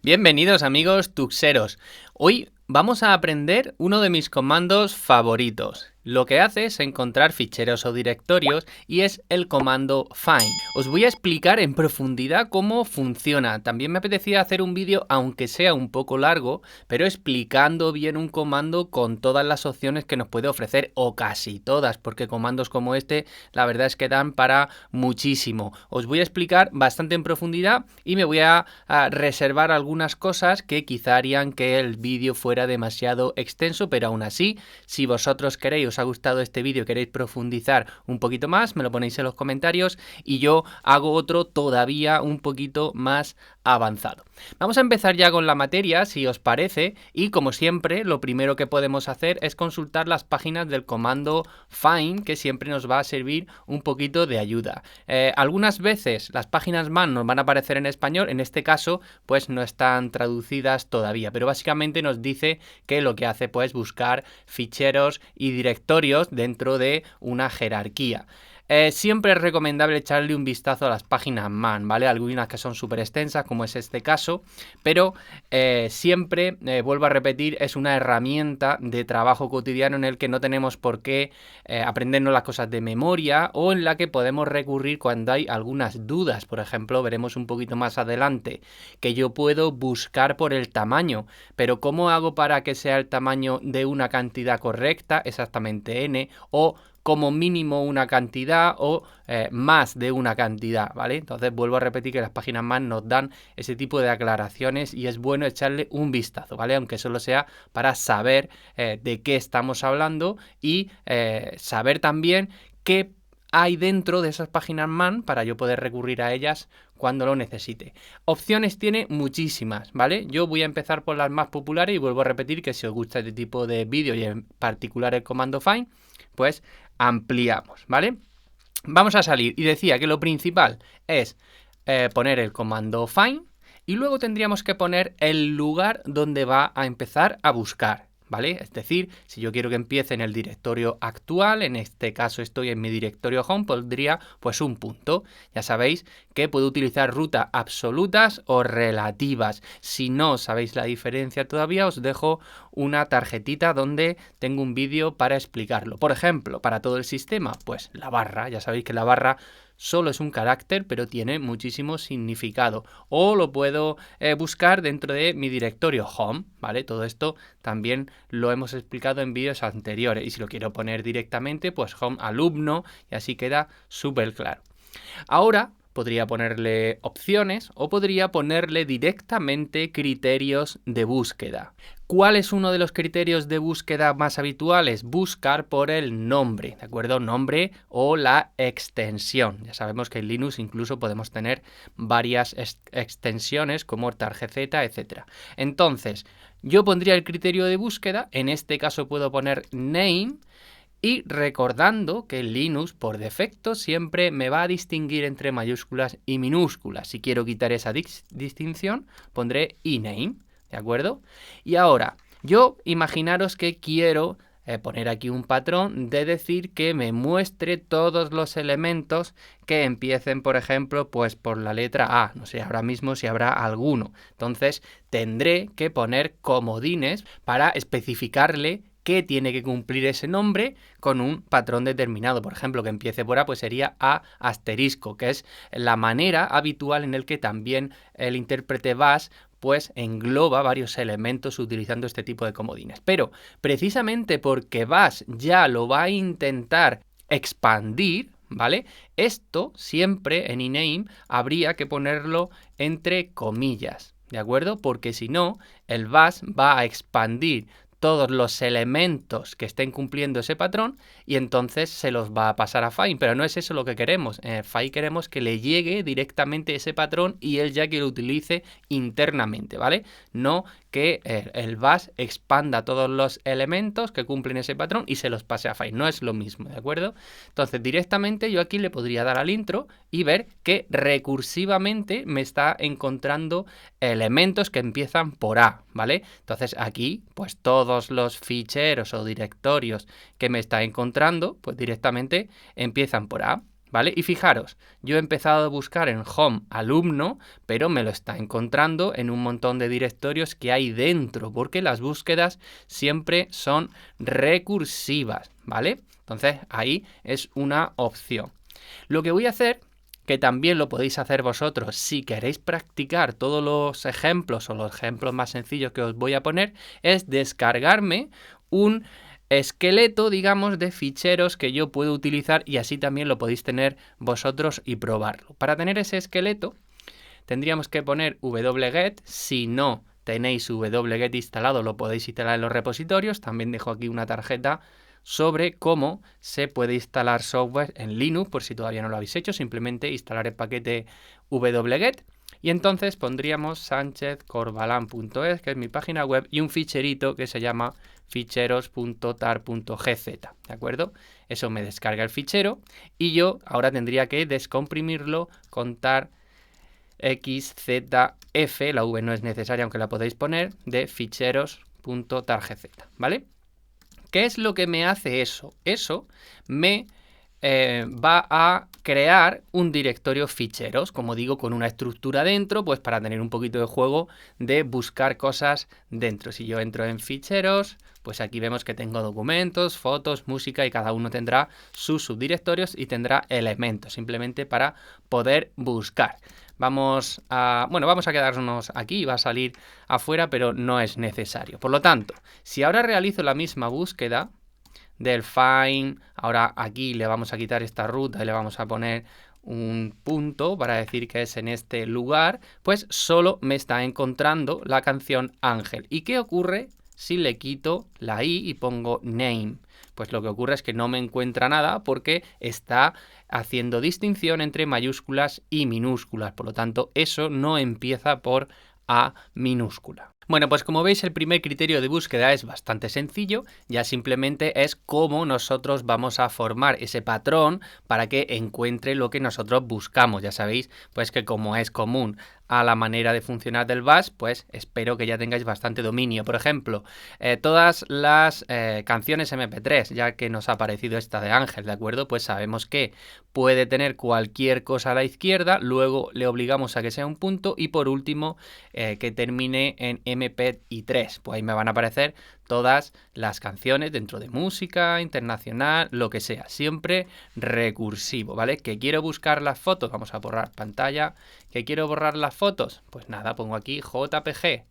Bienvenidos amigos tuxeros. Hoy vamos a aprender uno de mis comandos favoritos. Lo que hace es encontrar ficheros o directorios y es el comando find. Os voy a explicar en profundidad cómo funciona. También me apetecía hacer un vídeo, aunque sea un poco largo, pero explicando bien un comando con todas las opciones que nos puede ofrecer, o casi todas, porque comandos como este, la verdad es que dan para muchísimo. Os voy a explicar bastante en profundidad y me voy a reservar algunas cosas que quizá harían que el vídeo fuera demasiado extenso, pero aún así, si vosotros queréis, os ha gustado este vídeo y queréis profundizar un poquito más, me lo ponéis en los comentarios y yo hago otro todavía un poquito más avanzado. Vamos a empezar ya con la materia, si os parece, y como siempre, lo primero que podemos hacer es consultar las páginas del comando find, que siempre nos va a servir un poquito de ayuda. Algunas veces las páginas man nos van a aparecer en español, en este caso, pues no están traducidas todavía, pero básicamente nos dice que lo que hace pues buscar ficheros y directorios dentro de una jerarquía. Siempre es recomendable echarle un vistazo a las páginas man, ¿vale? Algunas que son súper extensas, como es este caso, pero siempre, vuelvo a repetir, es una herramienta de trabajo cotidiano en el que no tenemos por qué aprendernos las cosas de memoria, o en la que podemos recurrir cuando hay algunas dudas. Por ejemplo, veremos un poquito más adelante que yo puedo buscar por el tamaño, pero ¿cómo hago para que sea el tamaño de una cantidad correcta, exactamente n, o como mínimo una cantidad o más de una cantidad, ¿vale? Entonces vuelvo a repetir que las páginas man nos dan ese tipo de aclaraciones y es bueno echarle un vistazo, ¿vale? Aunque solo sea para saber de qué estamos hablando y saber también qué hay dentro de esas páginas man para yo poder recurrir a ellas cuando lo necesite. Opciones tiene muchísimas, ¿vale? Yo voy a empezar por las más populares y vuelvo a repetir que si os gusta este tipo de vídeo y en particular el comando find, pues ampliamos, ¿vale? Vamos a salir y decía que lo principal es poner el comando find y luego tendríamos que poner el lugar donde va a empezar a buscar, ¿vale? Es decir, si yo quiero que empiece en el directorio actual, en este caso estoy en mi directorio home, pondría pues un punto. Ya sabéis que puedo utilizar rutas absolutas o relativas. Si no sabéis la diferencia todavía, os dejo una tarjetita donde tengo un vídeo para explicarlo. Por ejemplo, para todo el sistema, pues la barra. Ya sabéis que la barra solo es un carácter, pero tiene muchísimo significado. O lo puedo buscar dentro de mi directorio home, ¿vale? Todo esto también lo hemos explicado en vídeos anteriores. Y si lo quiero poner directamente, pues home alumno, y así queda súper claro. Ahora podría ponerle opciones o podría ponerle directamente criterios de búsqueda. ¿Cuál es uno de los criterios de búsqueda más habituales? Buscar por el nombre, ¿de acuerdo? Nombre o la extensión. Ya sabemos que en Linux incluso podemos tener varias extensiones como targz, etc. Entonces, yo pondría el criterio de búsqueda, en este caso puedo poner name, y recordando que Linux por defecto siempre me va a distinguir entre mayúsculas y minúsculas. Si quiero quitar esa distinción, pondré ename, ¿de acuerdo? Y ahora, yo imaginaros que quiero poner aquí un patrón de decir que me muestre todos los elementos que empiecen, por ejemplo, pues por la letra A. No sé ahora mismo si habrá alguno. Entonces, tendré que poner comodines para especificarle que tiene que cumplir ese nombre con un patrón determinado. Por ejemplo, que empiece por A, pues sería A asterisco, que es la manera habitual en el que también el intérprete bash pues engloba varios elementos utilizando este tipo de comodines. Pero precisamente porque bash ya lo va a intentar expandir, ¿vale? Esto siempre en ename habría que ponerlo entre comillas, ¿de acuerdo? Porque si no, el bash va a expandir todos los elementos que estén cumpliendo ese patrón y entonces se los va a pasar a find, pero no es eso lo que queremos. En find queremos que le llegue directamente ese patrón y él ya que lo utilice internamente, ¿vale? No que el bash expanda todos los elementos que cumplen ese patrón y se los pase a find, no es lo mismo, ¿de acuerdo? Entonces directamente yo aquí le podría dar al intro y ver que recursivamente me está encontrando elementos que empiezan por A, ¿vale? Entonces aquí pues todos los ficheros o directorios que me está encontrando pues directamente empiezan por A. ¿Vale? Y fijaros, yo he empezado a buscar en Home alumno, pero me lo está encontrando en un montón de directorios que hay dentro, porque las búsquedas siempre son recursivas, ¿vale? Entonces ahí es una opción. Lo que voy a hacer, que también lo podéis hacer vosotros si queréis practicar todos los ejemplos o los ejemplos más sencillos que os voy a poner, es descargarme un esqueleto, digamos, de ficheros que yo puedo utilizar y así también lo podéis tener vosotros y probarlo. Para tener ese esqueleto tendríamos que poner wget. Si no tenéis wget instalado, lo podéis instalar en los repositorios. También dejo aquí una tarjeta sobre cómo se puede instalar software en Linux, por si todavía no lo habéis hecho. Simplemente instalar el paquete wget. Y entonces pondríamos sanchezcorbalan.es, que es mi página web, y un ficherito que se llama ficheros.tar.gz, ¿de acuerdo? Eso me descarga el fichero y yo ahora tendría que descomprimirlo con tar xzf, la v no es necesaria aunque la podéis poner, de ficheros.targz, ¿vale? ¿Qué es lo que me hace eso? Eso me va a crear un directorio ficheros, como digo, con una estructura dentro, pues para tener un poquito de juego de buscar cosas dentro. Si yo entro en ficheros, pues aquí vemos que tengo documentos, fotos, música y cada uno tendrá sus subdirectorios y tendrá elementos, simplemente para poder buscar. Vamos a quedarnos aquí, va a salir afuera, pero no es necesario. Por lo tanto, si ahora realizo la misma búsqueda del find, ahora aquí le vamos a quitar esta ruta y le vamos a poner un punto para decir que es en este lugar, pues solo me está encontrando la canción Ángel. ¿Y qué ocurre si le quito la i y pongo name? Pues lo que ocurre es que no me encuentra nada porque está haciendo distinción entre mayúsculas y minúsculas. Por lo tanto, eso no empieza por A minúscula. Bueno, pues como veis, el primer criterio de búsqueda es bastante sencillo, ya simplemente es cómo nosotros vamos a formar ese patrón para que encuentre lo que nosotros buscamos. Ya sabéis, pues que como es común a la manera de funcionar del Bash, pues espero que ya tengáis bastante dominio. Por ejemplo, todas las canciones MP3, ya que nos ha aparecido esta de Ángel, ¿de acuerdo? Pues sabemos que puede tener cualquier cosa a la izquierda, luego le obligamos a que sea un punto y por último que termine en MP3. Pues ahí me van a aparecer todas las canciones dentro de música, internacional, lo que sea, siempre recursivo, ¿vale? Que quiero buscar las fotos, vamos a borrar pantalla, que quiero borrar las fotos, pues nada, pongo aquí JPG,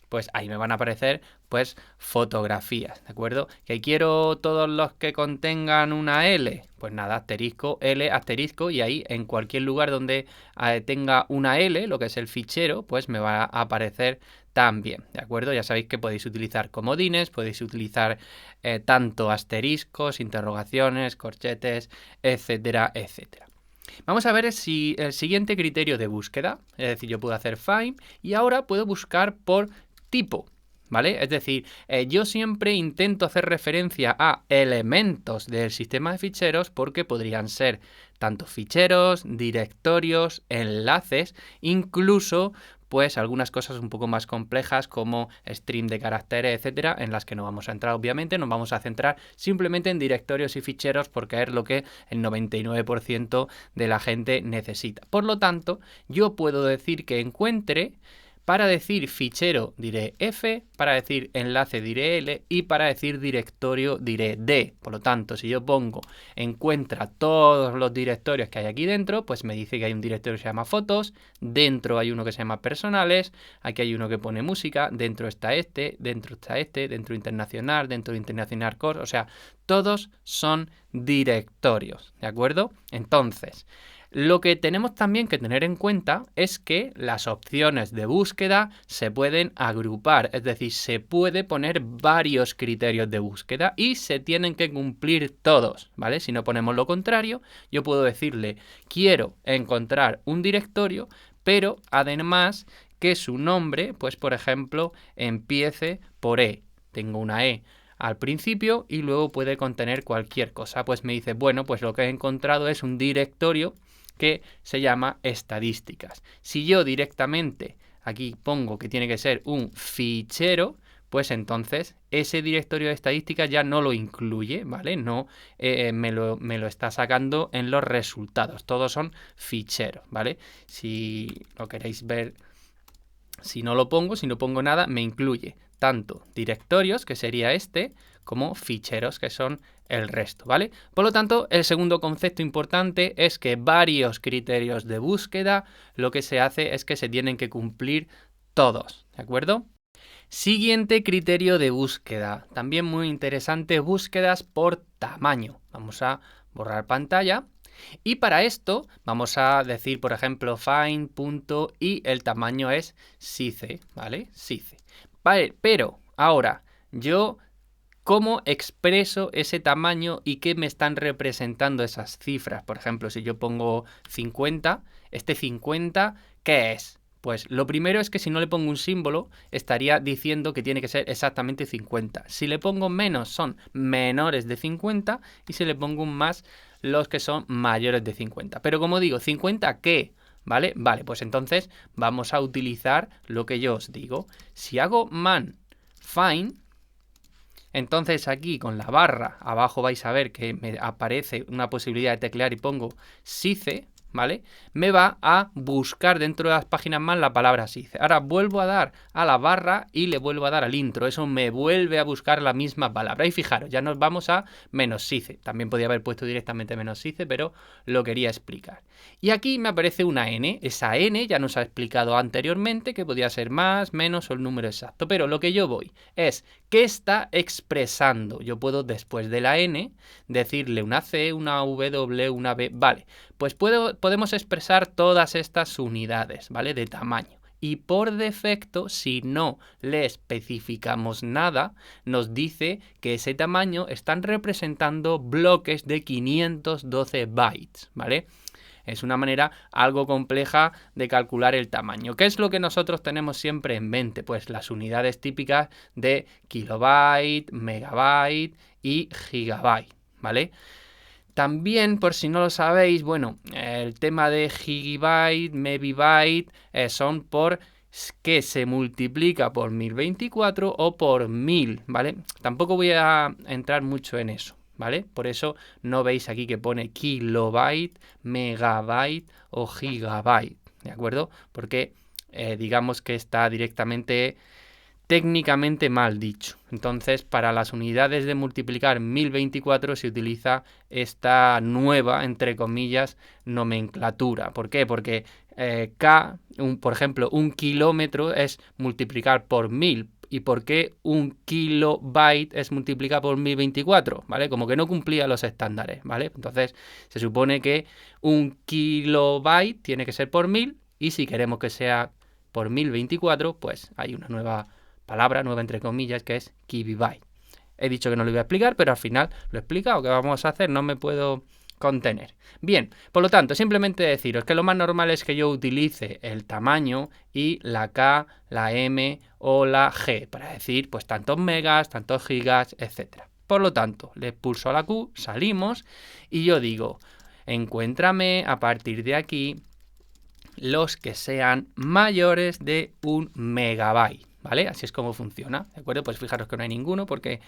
pues ahí me van a aparecer pues fotografías, ¿de acuerdo? Que quiero todos los que contengan una L, pues nada, asterisco, L, asterisco, y ahí en cualquier lugar donde tenga una L, lo que es el fichero, pues me va a aparecer también, ¿de acuerdo? Ya sabéis que podéis utilizar comodines, podéis utilizar tanto asteriscos, interrogaciones, corchetes, etcétera, etcétera. Vamos a ver si el siguiente criterio de búsqueda, es decir, yo puedo hacer find y ahora puedo buscar por tipo, ¿vale? Es decir, yo siempre intento hacer referencia a elementos del sistema de ficheros porque podrían ser tanto ficheros, directorios, enlaces, incluso pues algunas cosas un poco más complejas como stream de caracteres, etcétera, en las que no vamos a entrar obviamente, nos vamos a centrar simplemente en directorios y ficheros porque es lo que el 99% de la gente necesita. Por lo tanto, yo puedo decir que encuentre. Para decir fichero diré F, para decir enlace diré L y para decir directorio diré D. Por lo tanto, si yo pongo encuentra todos los directorios que hay aquí dentro, pues me dice que hay un directorio que se llama fotos, dentro hay uno que se llama personales, aquí hay uno que pone música, dentro está este, dentro internacional core, o sea, todos son directorios, ¿de acuerdo? Entonces, lo que tenemos también que tener en cuenta es que las opciones de búsqueda se pueden agrupar, es decir, se puede poner varios criterios de búsqueda y se tienen que cumplir todos, ¿vale? Si no ponemos lo contrario, yo puedo decirle, quiero encontrar un directorio, pero además que su nombre, pues por ejemplo, empiece por E. Tengo una E al principio y luego puede contener cualquier cosa. Pues me dice, bueno, pues lo que he encontrado es un directorio que se llama estadísticas. Si yo directamente aquí pongo que tiene que ser un fichero, pues entonces ese directorio de estadísticas ya no lo incluye, ¿vale? No me lo está sacando en los resultados. Todos son ficheros, ¿vale? Si lo queréis ver, si no pongo nada, me incluye tanto directorios, que sería este, como ficheros, que son el resto, ¿vale? Por lo tanto, el segundo concepto importante es que varios criterios de búsqueda, lo que se hace es que se tienen que cumplir todos, ¿de acuerdo? Siguiente criterio de búsqueda, también muy interesante, búsquedas por tamaño. Vamos a borrar pantalla. Y para esto vamos a decir, por ejemplo, find y el tamaño es size, ¿vale? Size. Vale, pero ahora yo, ¿cómo expreso ese tamaño y qué me están representando esas cifras? Por ejemplo, si yo pongo 50, este 50, ¿qué es? Pues lo primero es que si no le pongo un símbolo, estaría diciendo que tiene que ser exactamente 50. Si le pongo menos, son menores de 50, y si le pongo un más, los que son mayores de 50. Pero como digo, ¿50 qué? ¿Vale? Vale, pues entonces vamos a utilizar lo que yo os digo. Si hago man find, entonces aquí con la barra abajo vais a ver que me aparece una posibilidad de teclear y pongo size, ¿vale? Me va a buscar dentro de las páginas más la palabra size. Ahora vuelvo a dar a la barra y le vuelvo a dar al intro. Eso me vuelve a buscar la misma palabra. Y fijaros, ya nos vamos a menos size. También podía haber puesto directamente menos size, pero lo quería explicar. Y aquí me aparece una n. Esa n ya nos ha explicado anteriormente que podía ser más, menos o el número exacto. Pero lo que yo voy es, ¿qué está expresando? Yo puedo después de la n decirle una c, una w, una b. Vale, pues podemos expresar todas estas unidades, ¿vale? De tamaño. Y por defecto, si no le especificamos nada, nos dice que ese tamaño están representando bloques de 512 bytes, ¿vale? Es una manera algo compleja de calcular el tamaño. ¿Qué es lo que nosotros tenemos siempre en mente? Pues las unidades típicas de kilobyte, megabyte y gigabyte, ¿vale? También, por si no lo sabéis, bueno, el tema de gigabyte, megabyte, son por que se multiplica por 1024 o por 1000, ¿vale? Tampoco voy a entrar mucho en eso, ¿vale? Por eso no veis aquí que pone kilobyte, megabyte o gigabyte, ¿de acuerdo? Porque digamos que está directamente técnicamente mal dicho. Entonces, para las unidades de multiplicar 1024 se utiliza esta nueva, entre comillas, nomenclatura. ¿Por qué? Porque por ejemplo, un kilómetro es multiplicar por 1000. ¿Y por qué un kilobyte es multiplicar por 1024? ¿Vale? Como que no cumplía los estándares, ¿vale? Entonces, se supone que un kilobyte tiene que ser por 1000, y si queremos que sea por 1024, pues hay una nueva palabra, nueva entre comillas, que es kibibyte. He dicho que no lo iba a explicar, pero al final lo he explicado. ¿Qué vamos a hacer? No me puedo contener. Bien, por lo tanto, simplemente deciros que lo más normal es que yo utilice el tamaño y la K, la M o la G para decir pues tantos megas, tantos gigas, etc. Por lo tanto, le pulso a la Q, salimos y yo digo, encuéntrame a partir de aquí los que sean mayores de 1 megabyte. ¿Vale? Así es como funciona, ¿de acuerdo? Pues fijaros que no hay ninguno porque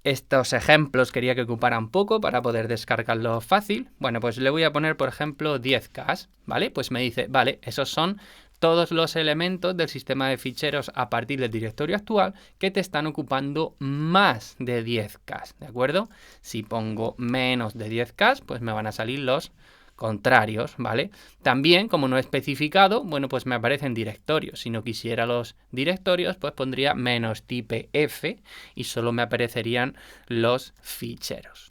estos ejemplos quería que ocuparan poco para poder descargarlo fácil. Bueno, pues le voy a poner, por ejemplo, 10K, ¿vale? Pues me dice, vale, esos son todos los elementos del sistema de ficheros a partir del directorio actual que te están ocupando más de 10K, ¿de acuerdo? Si pongo menos de 10K, pues me van a salir los contrarios, ¿vale? También, como no he especificado, bueno, pues me aparecen directorios. Si no quisiera los directorios, pues pondría -type F y solo me aparecerían los ficheros.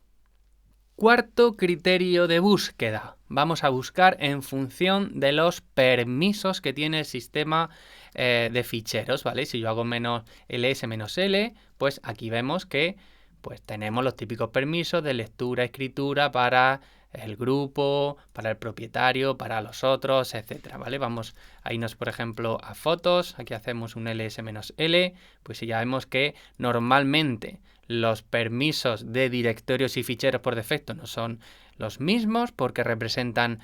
Cuarto criterio de búsqueda. Vamos a buscar en función de los permisos que tiene el sistema de ficheros, ¿vale? Si yo hago -ls-l, pues aquí vemos que pues tenemos los típicos permisos de lectura, escritura para el grupo, para el propietario, para los otros, etcétera, ¿vale? Vamos a irnos, por ejemplo, a fotos. Aquí hacemos un ls-l, pues ya vemos que normalmente los permisos de directorios y ficheros por defecto no son los mismos porque representan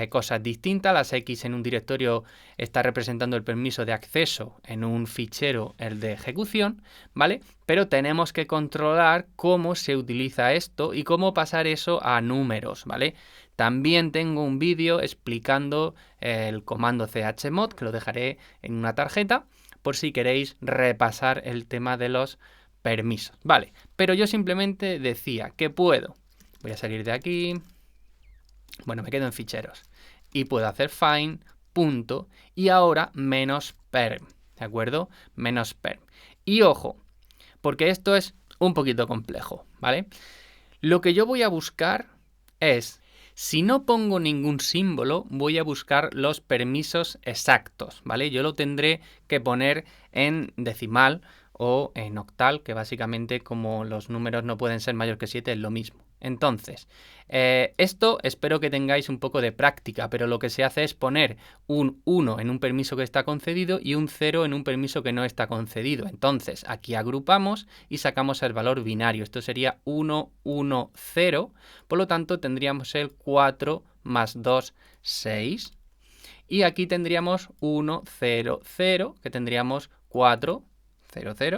cosas distintas. Las X en un directorio está representando el permiso de acceso, en un fichero el de ejecución, ¿vale? Pero tenemos que controlar cómo se utiliza esto y cómo pasar eso a números, ¿vale? También tengo un vídeo explicando el comando chmod, que lo dejaré en una tarjeta, por si queréis repasar el tema de los permisos, ¿vale? Pero yo simplemente decía que puedo, voy a salir de aquí, bueno, me quedo en ficheros, y puedo hacer find, punto, y ahora menos perm, ¿de acuerdo? Menos perm. Y ojo, porque esto es un poquito complejo, ¿vale? Lo que yo voy a buscar es, si no pongo ningún símbolo, voy a buscar los permisos exactos, ¿vale? Yo lo tendré que poner en decimal o en octal, que básicamente como los números no pueden ser mayor que 7 es lo mismo. Entonces, esto espero que tengáis un poco de práctica, pero lo que se hace es poner un 1 en un permiso que está concedido y un 0 en un permiso que no está concedido. Entonces, aquí agrupamos y sacamos el valor binario. Esto sería 1, 1, 0. Por lo tanto, tendríamos el 4 más 2, 6. Y aquí tendríamos 1, 0, 0, que tendríamos 4, 0, 0.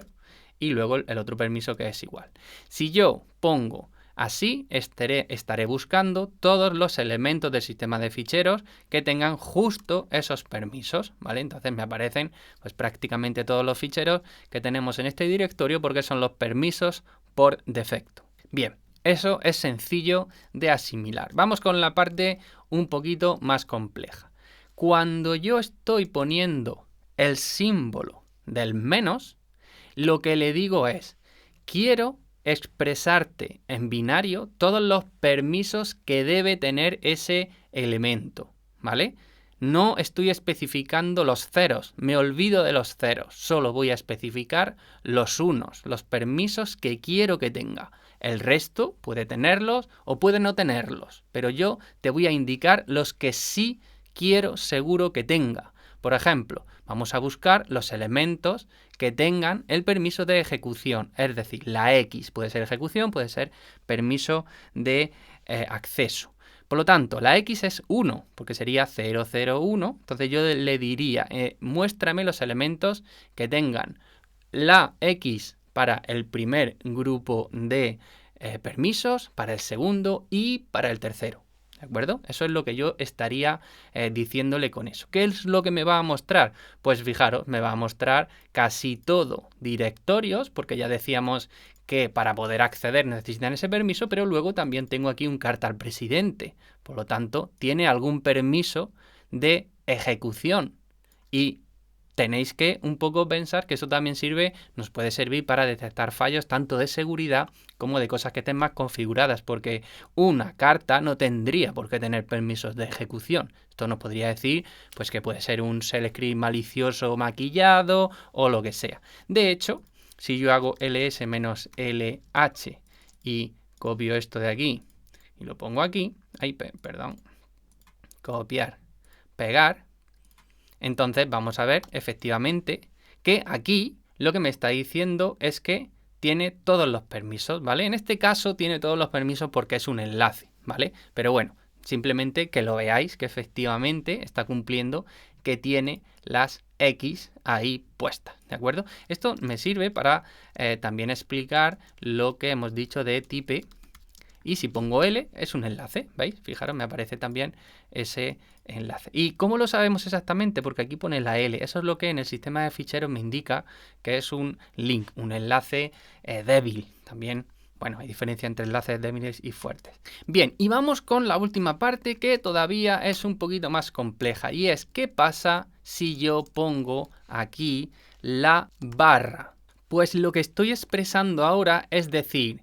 Y luego el otro permiso que es igual. Si yo pongo así, estaré buscando todos los elementos del sistema de ficheros que tengan justo esos permisos, ¿vale? Entonces me aparecen pues prácticamente todos los ficheros que tenemos en este directorio porque son los permisos por defecto. Bien, eso es sencillo de asimilar. Vamos con la parte un poquito más compleja. Cuando yo estoy poniendo el símbolo del menos, lo que le digo es, quiero expresarte en binario todos los permisos que debe tener ese elemento, ¿vale? No estoy especificando los ceros, me olvido de los ceros, solo voy a especificar los unos, los permisos que quiero que tenga. El resto puede tenerlos o puede no tenerlos, pero yo te voy a indicar los que sí quiero seguro que tenga. Por ejemplo, vamos a buscar los elementos que tengan el permiso de ejecución, es decir, la X puede ser ejecución, puede ser permiso de acceso. Por lo tanto, la X es 1, porque sería 0, 0, 1. Entonces yo le diría, muéstrame los elementos que tengan la X para el primer grupo de permisos, para el segundo y para el tercero. ¿De acuerdo? Eso es lo que yo estaría diciéndole con eso. ¿Qué es lo que me va a mostrar? Pues fijaros, me va a mostrar casi todo directorios, porque ya decíamos que para poder acceder necesitan ese permiso, pero luego también tengo aquí un carta al presidente. Por lo tanto, tiene algún permiso de ejecución. Y tenéis que un poco pensar que eso también nos puede servir para detectar fallos tanto de seguridad como de cosas que estén más configuradas, porque una carta no tendría por qué tener permisos de ejecución. Esto nos podría decir pues que puede ser un shell script malicioso maquillado o lo que sea. De hecho, si yo hago ls-lh y copio esto de aquí y lo pongo aquí, copiar, pegar, entonces vamos a ver efectivamente que aquí lo que me está diciendo es que tiene todos los permisos, ¿vale? En este caso tiene todos los permisos porque es un enlace, ¿vale? Pero bueno, simplemente que lo veáis que efectivamente está cumpliendo, que tiene las X ahí puestas, ¿de acuerdo? Esto me sirve para también explicar lo que hemos dicho de type. Y si pongo L, es un enlace, ¿veis? Fijaros, me aparece también ese enlace. ¿Y cómo lo sabemos exactamente? Porque aquí pone la L. Eso es lo que en el sistema de ficheros me indica que es un link, un enlace débil. También, bueno, hay diferencia entre enlaces débiles y fuertes. Bien, y vamos con la última parte que todavía es un poquito más compleja. Y es, ¿qué pasa si yo pongo aquí la barra? Pues lo que estoy expresando ahora es decir,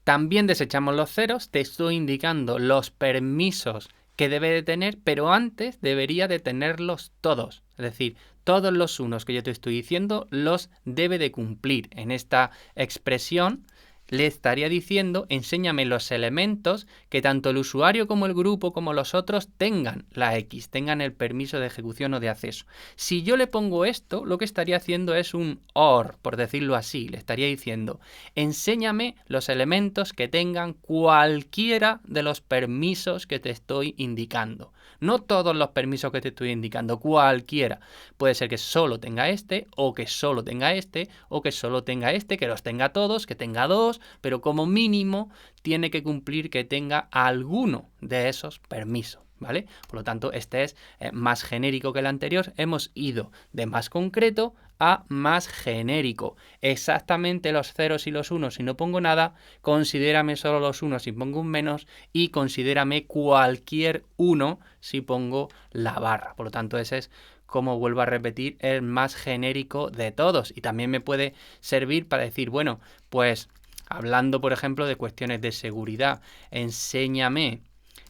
también desechamos los ceros, te estoy indicando los permisos que debe de tener, pero antes debería de tenerlos todos. Es decir, todos los unos que yo te estoy diciendo los debe de cumplir. En esta expresión le estaría diciendo, enséñame los elementos que tanto el usuario como el grupo como los otros tengan la X, tengan el permiso de ejecución o de acceso. Si yo le pongo esto, lo que estaría haciendo es un OR, por decirlo así. Le estaría diciendo, enséñame los elementos que tengan cualquiera de los permisos que te estoy indicando. No todos los permisos que te estoy indicando, cualquiera. Puede ser que solo tenga este, o que solo tenga este, o que solo tenga este, que los tenga todos, que tenga dos, pero como mínimo tiene que cumplir que tenga alguno de esos permisos, ¿vale? Por lo tanto, este es más genérico que el anterior. Hemos ido de más concreto a más genérico. Exactamente los ceros y los unos si no pongo nada, considérame solo los unos si pongo un menos y considérame cualquier uno si pongo la barra. Por lo tanto, ese es, como vuelvo a repetir, el más genérico de todos. Y también me puede servir para decir, bueno, pues hablando, por ejemplo, de cuestiones de seguridad, enséñame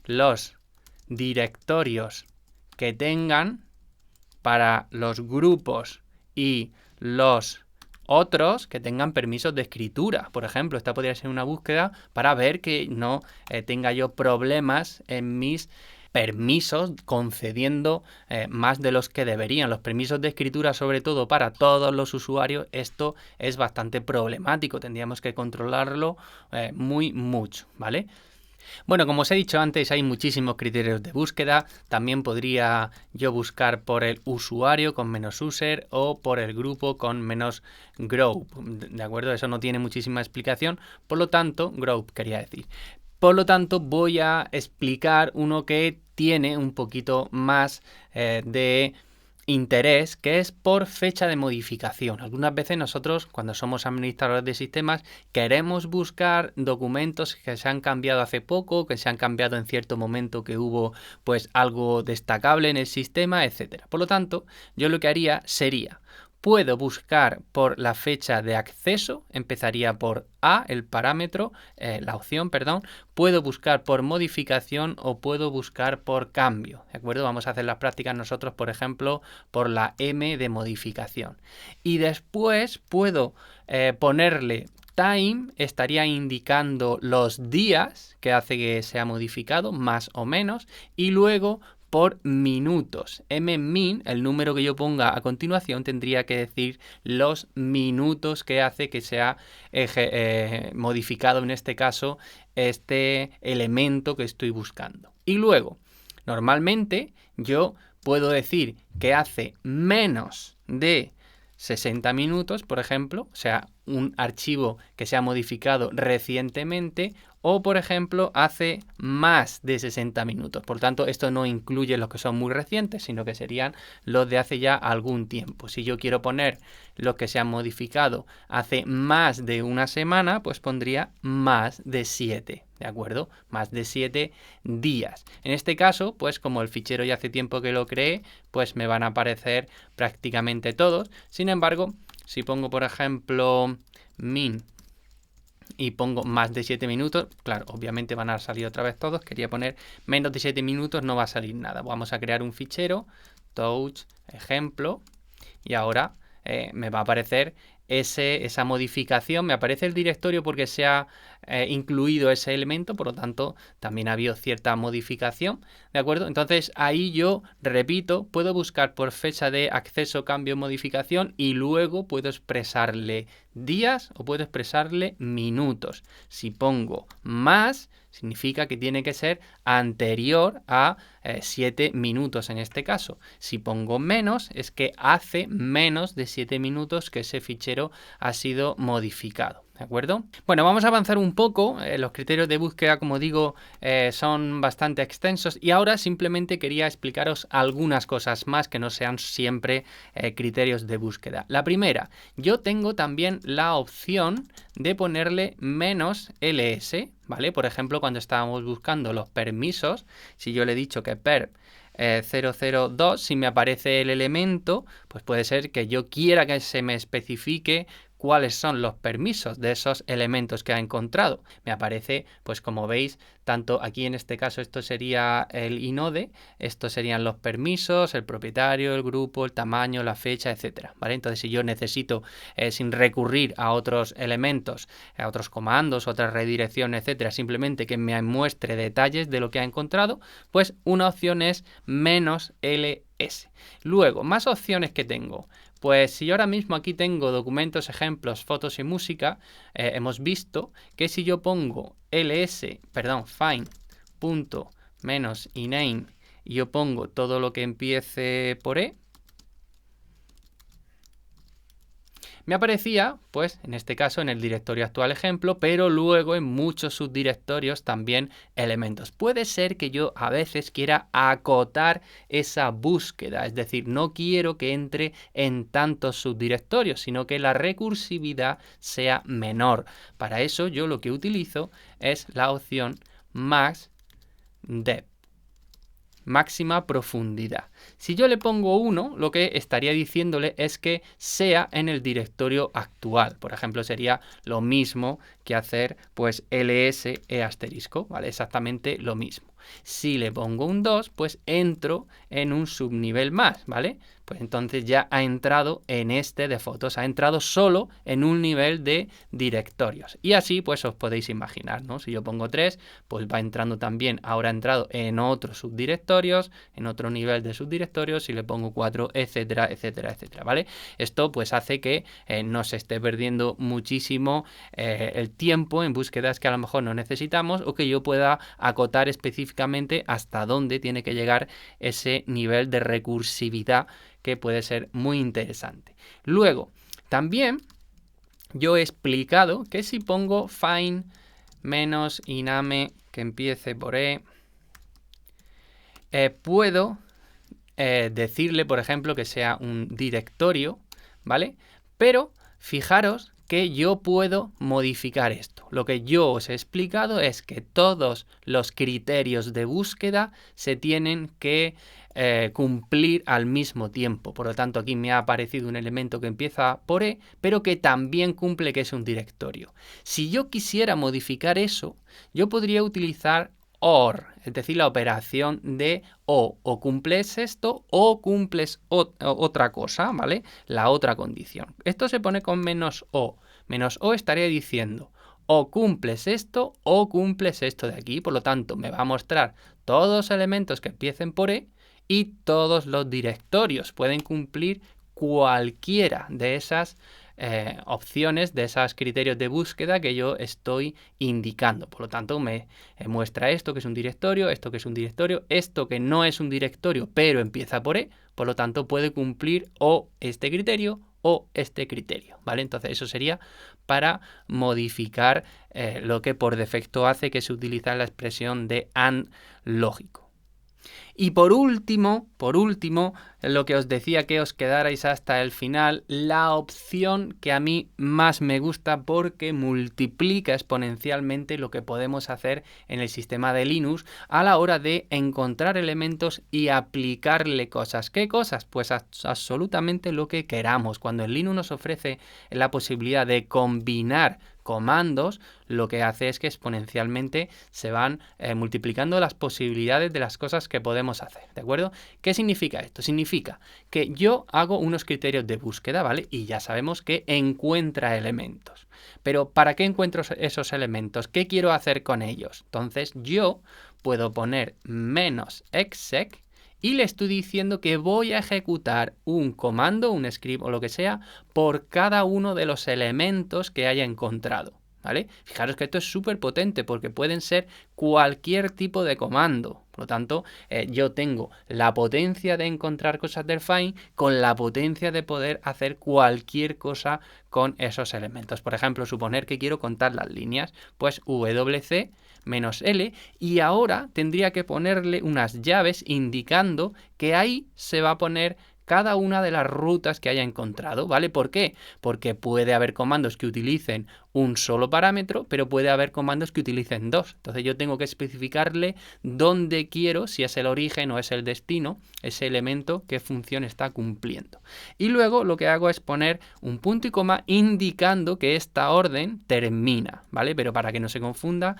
los directorios que tengan para los grupos y los otros que tengan permisos de escritura. Por ejemplo, esta podría ser una búsqueda para ver que no tenga yo problemas en mis permisos concediendo más de los que deberían. Los permisos de escritura, sobre todo para todos los usuarios, esto es bastante problemático. Tendríamos que controlarlo mucho, ¿vale? Bueno, como os he dicho antes, hay muchísimos criterios de búsqueda. También podría yo buscar por el usuario con menos user o por el grupo con menos group. ¿De acuerdo? Eso no tiene muchísima explicación. Por lo tanto, group quería decir. Por lo tanto, voy a explicar uno que tiene un poquito más de interés, que es por fecha de modificación. Algunas veces nosotros, cuando somos administradores de sistemas, queremos buscar documentos que se han cambiado hace poco, que se han cambiado en cierto momento, que hubo pues algo destacable en el sistema, etcétera. Por lo tanto, yo lo que haría sería: puedo buscar por la fecha de acceso, empezaría por A, el parámetro, la opción, perdón. Puedo buscar por modificación o puedo buscar por cambio, ¿de acuerdo? Vamos a hacer las prácticas nosotros, por ejemplo, por la M de modificación. Y después puedo ponerle time, estaría indicando los días que hace que sea modificado, más o menos, y luego por minutos. mmin, el número que yo ponga a continuación, tendría que decir los minutos que hace que sea modificado, en este caso, este elemento que estoy buscando. Y luego, normalmente, yo puedo decir que hace menos de 60 minutos, por ejemplo, o sea, un archivo que se ha modificado recientemente, o por ejemplo hace más de 60 minutos. Por tanto, esto no incluye los que son muy recientes, sino que serían los de hace ya algún tiempo. Si yo quiero poner los que se han modificado hace más de una semana, pues pondría más de 7, ¿de acuerdo? Más de 7 días. En este caso, pues como el fichero ya hace tiempo que lo creé, pues me van a aparecer prácticamente todos. Sin embargo, si pongo, por ejemplo, min y pongo más de 7 minutos, claro, obviamente van a salir otra vez todos. Quería poner menos de 7 minutos, no va a salir nada. Vamos a crear un fichero, touch, ejemplo, y ahora me va a aparecer esa modificación. Me aparece el directorio porque se ha incluido ese elemento, por lo tanto también ha habido cierta modificación, ¿de acuerdo? Entonces ahí yo, repito, puedo buscar por fecha de acceso, cambio, modificación, y luego puedo expresarle días o puedo expresarle minutos. Si pongo más, significa que tiene que ser anterior a 7 minutos en este caso. Si pongo menos, es que hace menos de 7 minutos que ese fichero ha sido modificado. ¿De acuerdo? Bueno, vamos a avanzar un poco. Los criterios de búsqueda, como digo, son bastante extensos, y ahora simplemente quería explicaros algunas cosas más que no sean siempre criterios de búsqueda. La primera, yo tengo también la opción de ponerle menos ls, ¿vale? Por ejemplo, cuando estábamos buscando los permisos, si yo le he dicho que perp 002, si me aparece el elemento, pues puede ser que yo quiera que se me especifique cuáles son los permisos de esos elementos que ha encontrado. Me aparece, pues como veis, tanto aquí en este caso esto sería el inode, estos serían los permisos, el propietario, el grupo, el tamaño, la fecha, etcétera, ¿vale? Entonces, si yo necesito, sin recurrir a otros elementos, a otros comandos, otras redirecciones, etcétera, simplemente que me muestre detalles de lo que ha encontrado, pues una opción es menos ls. Luego, más opciones que tengo. Pues si yo ahora mismo aquí tengo documentos, ejemplos, fotos y música, hemos visto que si yo pongo find.-iname y yo pongo todo lo que empiece por E, me aparecía, pues, en este caso, en el directorio actual ejemplo, pero luego en muchos subdirectorios también elementos. Puede ser que yo a veces quiera acotar esa búsqueda, es decir, no quiero que entre en tantos subdirectorios, sino que la recursividad sea menor. Para eso yo lo que utilizo es la opción max depth. Máxima profundidad. Si yo le pongo 1, lo que estaría diciéndole es que sea en el directorio actual. Por ejemplo, sería lo mismo que hacer pues ls e asterisco, ¿vale? Exactamente lo mismo. Si le pongo un 2, pues entro en un subnivel más, ¿vale? Pues entonces ya ha entrado en este de fotos, ha entrado solo en un nivel de directorios. Y así pues os podéis imaginar, ¿no? Si yo pongo 3, pues va entrando también, ahora ha entrado en otros subdirectorios, en otro nivel de subdirectorios, si le pongo 4, etcétera, etcétera, etcétera, ¿vale? Esto pues hace que no se esté perdiendo muchísimo el tiempo en búsquedas que a lo mejor no necesitamos o que yo pueda acotar específicamente hasta dónde tiene que llegar ese nivel de recursividad que puede ser muy interesante. Luego, también yo he explicado que si pongo find menos iname que empiece por E, puedo decirle, por ejemplo, que sea un directorio, ¿vale? Pero fijaros que yo puedo modificar esto. Lo que yo os he explicado es que todos los criterios de búsqueda se tienen que cumplir al mismo tiempo. Por lo tanto, aquí me ha aparecido un elemento que empieza por E, pero que también cumple que es un directorio. Si yo quisiera modificar eso, yo podría utilizar OR, es decir, la operación de o cumples esto o cumples otra cosa, ¿vale? La otra condición. Esto se pone con menos o. Menos o estaría diciendo o cumples esto o cumples esto de aquí. Por lo tanto, me va a mostrar todos los elementos que empiecen por E y todos los directorios. Pueden cumplir cualquiera de esas opciones, de esos criterios de búsqueda que yo estoy indicando. Por lo tanto, me muestra esto que es un directorio, esto que es un directorio, esto que no es un directorio, pero empieza por E. Por lo tanto, puede cumplir o este criterio o este criterio, ¿vale? Entonces, eso sería para modificar lo que por defecto hace que se utiliza la expresión de AND lógico. Y por último, lo que os decía que os quedarais hasta el final, la opción que a mí más me gusta porque multiplica exponencialmente lo que podemos hacer en el sistema de Linux a la hora de encontrar elementos y aplicarle cosas. ¿Qué cosas? Pues absolutamente lo que queramos. Cuando el Linux nos ofrece la posibilidad de combinar comandos, lo que hace es que exponencialmente se van multiplicando las posibilidades de las cosas que podemos hacer, ¿de acuerdo? ¿Qué significa esto? Significa que yo hago unos criterios de búsqueda, ¿vale? Y ya sabemos que encuentra elementos. Pero ¿para qué encuentro esos elementos? ¿Qué quiero hacer con ellos? Entonces yo puedo poner -exec y le estoy diciendo que voy a ejecutar un comando, un script o lo que sea, por cada uno de los elementos que haya encontrado, ¿vale? Fijaros que esto es súper potente porque pueden ser cualquier tipo de comando. Por lo tanto, yo tengo la potencia de encontrar cosas del find con la potencia de poder hacer cualquier cosa con esos elementos. Por ejemplo, suponer que quiero contar las líneas, pues wc -L, y ahora tendría que ponerle unas llaves indicando que ahí se va a poner cada una de las rutas que haya encontrado, ¿vale? ¿Por qué? Porque puede haber comandos que utilicen un solo parámetro, pero puede haber comandos que utilicen dos. Entonces yo tengo que especificarle dónde quiero, si es el origen o es el destino, ese elemento, qué función está cumpliendo. Y luego lo que hago es poner un punto y coma indicando que esta orden termina, ¿vale? Pero para que no se confunda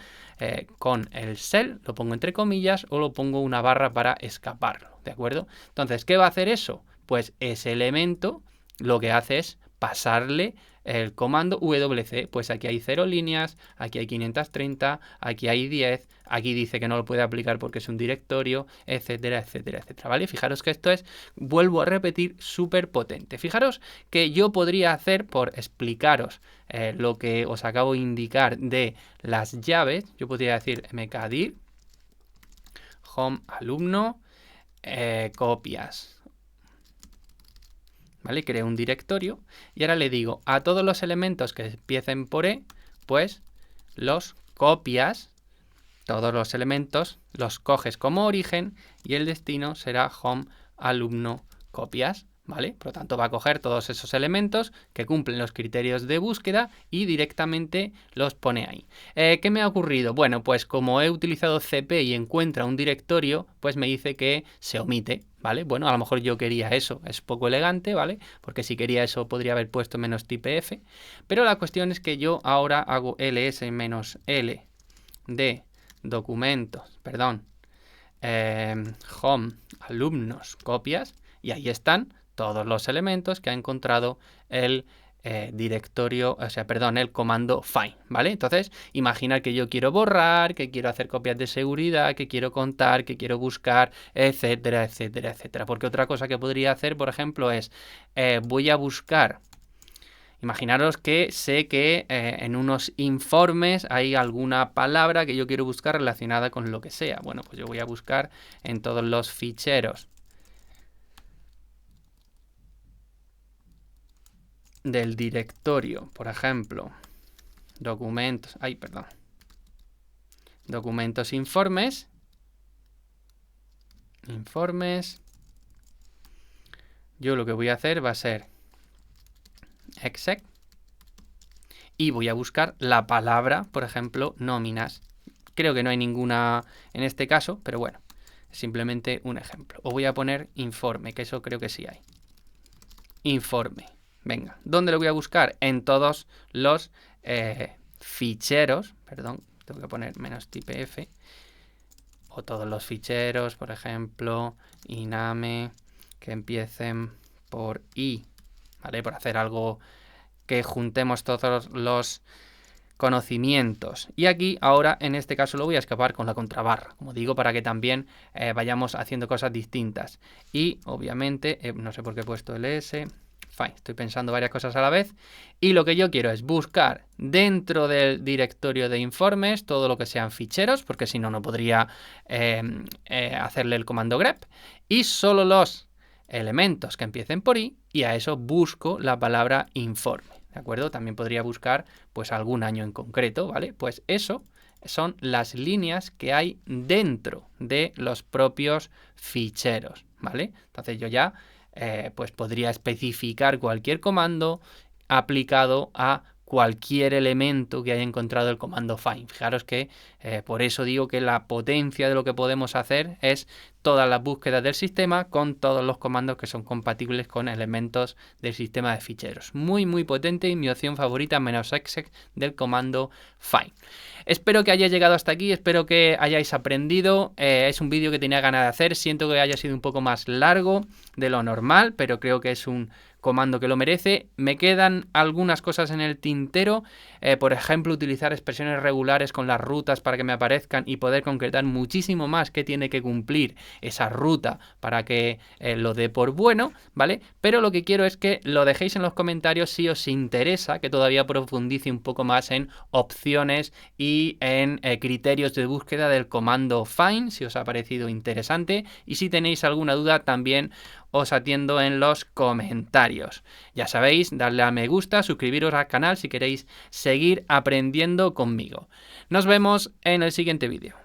con el shell, lo pongo entre comillas o lo pongo una barra para escaparlo, ¿de acuerdo? Entonces, ¿qué va a hacer eso? Pues ese elemento lo que hace es pasarle el comando wc, pues aquí hay 0 líneas, aquí hay 530, aquí hay 10, aquí dice que no lo puede aplicar porque es un directorio, etcétera, etcétera, etcétera, ¿vale? Fijaros que esto es, vuelvo a repetir, súper potente. Fijaros que yo podría hacer, por explicaros lo que os acabo de indicar de las llaves, yo podría decir mkdir home alumno, copias. ¿Vale? Creo un directorio y ahora le digo a todos los elementos que empiecen por E, pues los copias, todos los elementos los coges como origen y el destino será home alumno copias. ¿Vale? Por lo tanto, va a coger todos esos elementos que cumplen los criterios de búsqueda y directamente los pone ahí. ¿Qué me ha ocurrido? Bueno, pues como he utilizado cp y encuentra un directorio, pues me dice que se omite, ¿vale? Bueno, a lo mejor yo quería eso, es poco elegante, ¿vale? Porque si quería eso podría haber puesto -typef, pero la cuestión es que yo ahora hago ls-l de documentos, perdón, home alumnos copias, y ahí están todos los elementos que ha encontrado el directorio, o sea, perdón, el comando find, ¿vale? Entonces, imaginar que yo quiero borrar, que quiero hacer copias de seguridad, que quiero contar, que quiero buscar, etcétera, etcétera, etcétera. Porque otra cosa que podría hacer, por ejemplo, es voy a buscar. Imaginaros que sé que en unos informes hay alguna palabra que yo quiero buscar relacionada con lo que sea. Bueno, pues yo voy a buscar en todos los ficheros del directorio, por ejemplo, documentos, documentos informes, yo lo que voy a hacer va a ser exec y voy a buscar la palabra, por ejemplo, nóminas. Creo que no hay ninguna en este caso, pero bueno, es simplemente un ejemplo. O voy a poner informe, que eso creo que sí hay. Informe. Venga, ¿dónde lo voy a buscar? En todos los ficheros, perdón, tengo que poner -typef, o todos los ficheros, por ejemplo, iname, que empiecen por i, ¿vale? Por hacer algo que juntemos todos los conocimientos. Y aquí ahora en este caso lo voy a escapar con la contrabarra, como digo, para que también vayamos haciendo cosas distintas. Y obviamente, no sé por qué he puesto ls, fine, estoy pensando varias cosas a la vez. Y lo que yo quiero es buscar dentro del directorio de informes todo lo que sean ficheros, porque si no, no podría hacerle el comando grep. Y solo los elementos que empiecen por i, y a eso busco la palabra informe. ¿De acuerdo? También podría buscar pues algún año en concreto, ¿vale? Pues eso son las líneas que hay dentro de los propios ficheros, ¿vale? Entonces yo ya pues podría especificar cualquier comando aplicado a cualquier elemento que haya encontrado el comando find. Fijaros que por eso digo que la potencia de lo que podemos hacer es todas las búsquedas del sistema con todos los comandos que son compatibles con elementos del sistema de ficheros. Muy, muy potente y mi opción favorita -exec del comando find. Espero que hayáis llegado hasta aquí, espero que hayáis aprendido. Es un vídeo que tenía ganas de hacer, siento que haya sido un poco más largo de lo normal, pero creo que es un comando que lo merece. Me quedan algunas cosas en el tintero, por ejemplo, utilizar expresiones regulares con las rutas para que me aparezcan y poder concretar muchísimo más qué tiene que cumplir esa ruta para que lo dé por bueno, ¿vale? Pero lo que quiero es que lo dejéis en los comentarios si os interesa que todavía profundice un poco más en opciones y en criterios de búsqueda del comando find, si os ha parecido interesante, y si tenéis alguna duda también os atiendo en los comentarios. Ya sabéis, darle a me gusta, suscribiros al canal si queréis seguir aprendiendo conmigo. Nos vemos en el siguiente vídeo.